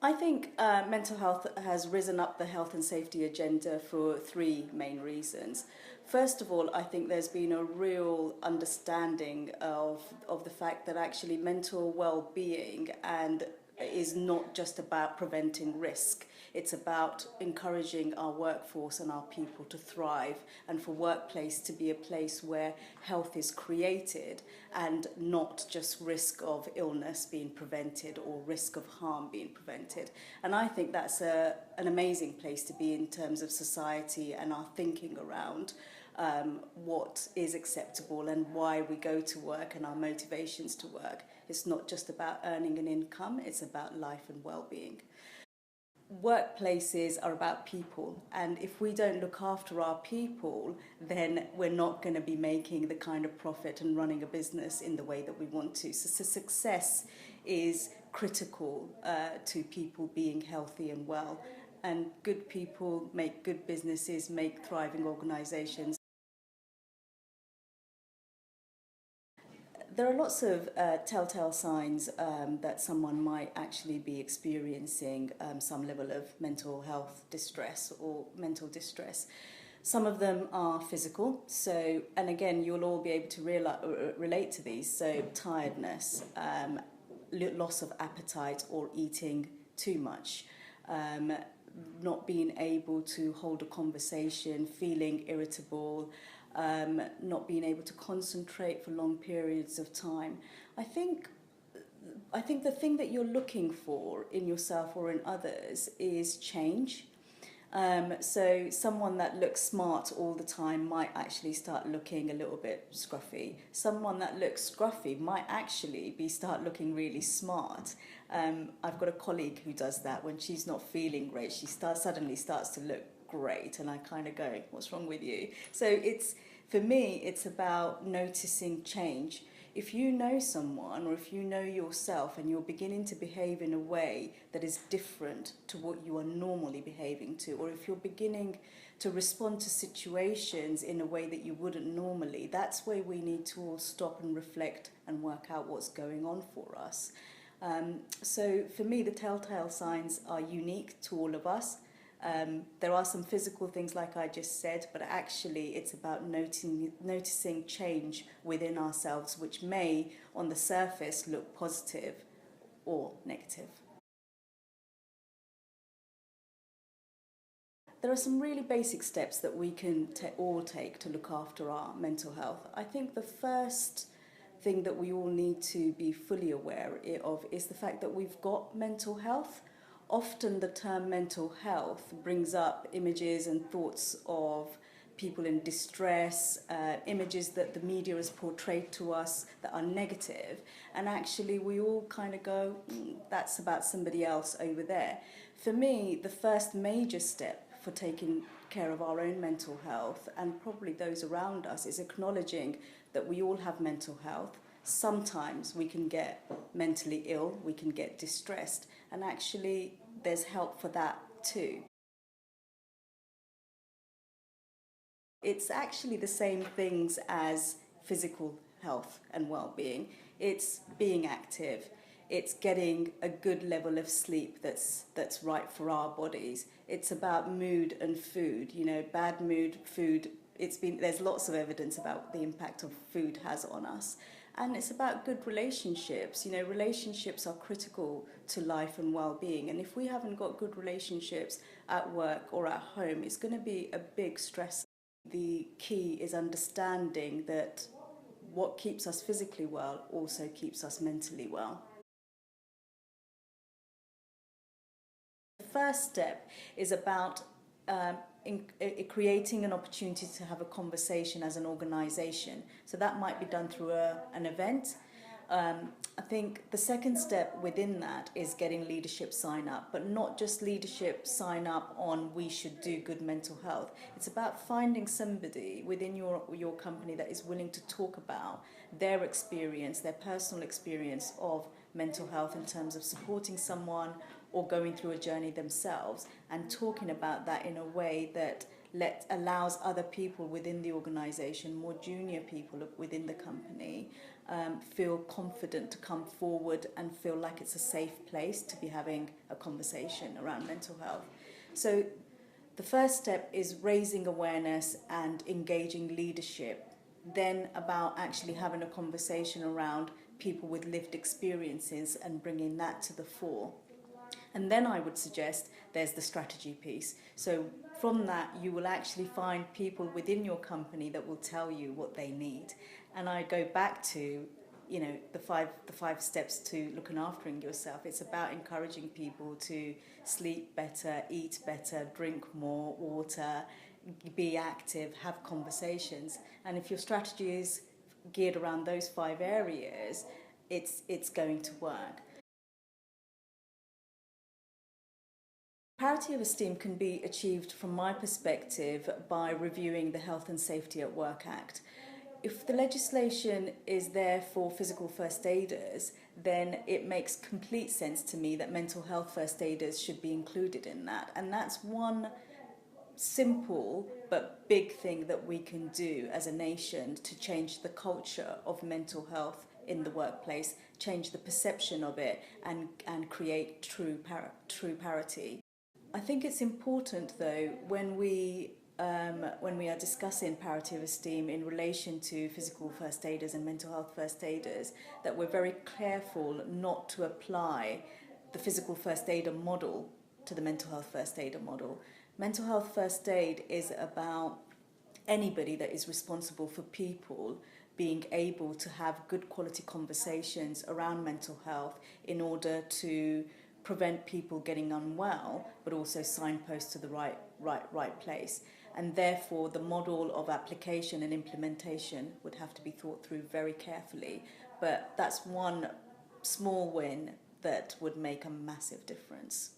I think mental health has risen up the health and safety agenda for three main reasons. First of all, I think there's been a real understanding of the fact that actually mental well-being and is not just about preventing risk. It's about encouraging our workforce and our people to thrive, and for workplace to be a place where health is created and not just risk of illness being prevented or risk of harm being prevented. And I think that's an amazing place to be in terms of society and our thinking around what is acceptable and why we go to work and our motivations to work. It's not just about earning an income, it's about life and well-being. Workplaces are about people, and if we don't look after our people, then we're not going to be making the kind of profit and running a business in the way that we want to. So success is critical to people being healthy and well, and good people make good businesses, make thriving organizations. There are lots of telltale signs that someone might actually be experiencing some level of mental health distress or mental distress. Some of them are physical, so, and again, you'll all be able to relate to these. So, tiredness, loss of appetite or eating too much, not being able to hold a conversation, feeling irritable, not being able to concentrate for long periods of time. I think the thing that you're looking for in yourself or in others is change. So someone that looks smart all the time might actually start looking a little bit scruffy. Someone that looks scruffy might actually start looking really smart. I've got a colleague who does that. When she's not feeling great, she suddenly starts to look great, and I kind of go, what's wrong with you? So for me, it's about noticing change. If you know someone or if you know yourself and you're beginning to behave in a way that is different to what you are normally behaving to, or if you're beginning to respond to situations in a way that you wouldn't normally, that's where we need to all stop and reflect and work out what's going on for us. So for me, the telltale signs are unique to all of us. There are some physical things like I just said, but actually it's about noticing change within ourselves, which may on the surface look positive or negative. There are some really basic steps that we can all take to look after our mental health. I think the first thing that we all need to be fully aware of is the fact that we've got mental health. Often the term mental health brings up images and thoughts of people in distress, images that the media has portrayed to us that are negative, and actually we all kind of go, that's about somebody else over there. For me, the first major step for taking care of our own mental health and probably those around us is acknowledging that we all have mental health. Sometimes we can get mentally ill, we can get distressed, and actually there's help for that too. It's actually the same things as physical health and well-being. It's being active. It's getting a good level of sleep that's right for our bodies. It's about mood and food. You know, bad mood, food. There's lots of evidence about the impact of food has on us. And it's about good relationships. You know, relationships are critical to life and well-being. And if we haven't got good relationships at work or at home, it's going to be a big stress. The key is understanding that what keeps us physically well also keeps us mentally well. The first step is about creating an opportunity to have a conversation as an organisation. So that might be done through an event. I think the second step within that is getting leadership sign up, but not just leadership sign up on we should do good mental health. It's about finding somebody within your company that is willing to talk about their experience, their personal experience of mental health in terms of supporting someone or going through a journey themselves, and talking about that in a way that allows other people within the organisation, more junior people within the company, feel confident to come forward and feel like it's a safe place to be having a conversation around mental health. So the first step is raising awareness and engaging leadership, then about actually having a conversation around people with lived experiences and bringing that to the fore. And then I would suggest there's the strategy piece. So from that, you will actually find people within your company that will tell you what they need. And I go back to, you know, the five steps to looking after yourself. It's about encouraging people to sleep better, eat better, drink more water, be active, have conversations. And if your strategy is geared around those 5 areas, it's going to work. Parity of esteem can be achieved, from my perspective, by reviewing the Health and Safety at Work Act. If the legislation is there for physical first aiders, then it makes complete sense to me that mental health first aiders should be included in that. And that's one simple but big thing that we can do as a nation to change the culture of mental health in the workplace, change the perception of it, and create true parity. I think it's important, though, when we are discussing parity of esteem in relation to physical first aiders and mental health first aiders, that we're very careful not to apply the physical first aider model to the mental health first aider model. Mental health first aid is about anybody that is responsible for people being able to have good quality conversations around mental health in order to prevent people getting unwell, but also signpost to the right place. And therefore, the model of application and implementation would have to be thought through very carefully. But that's one small win that would make a massive difference.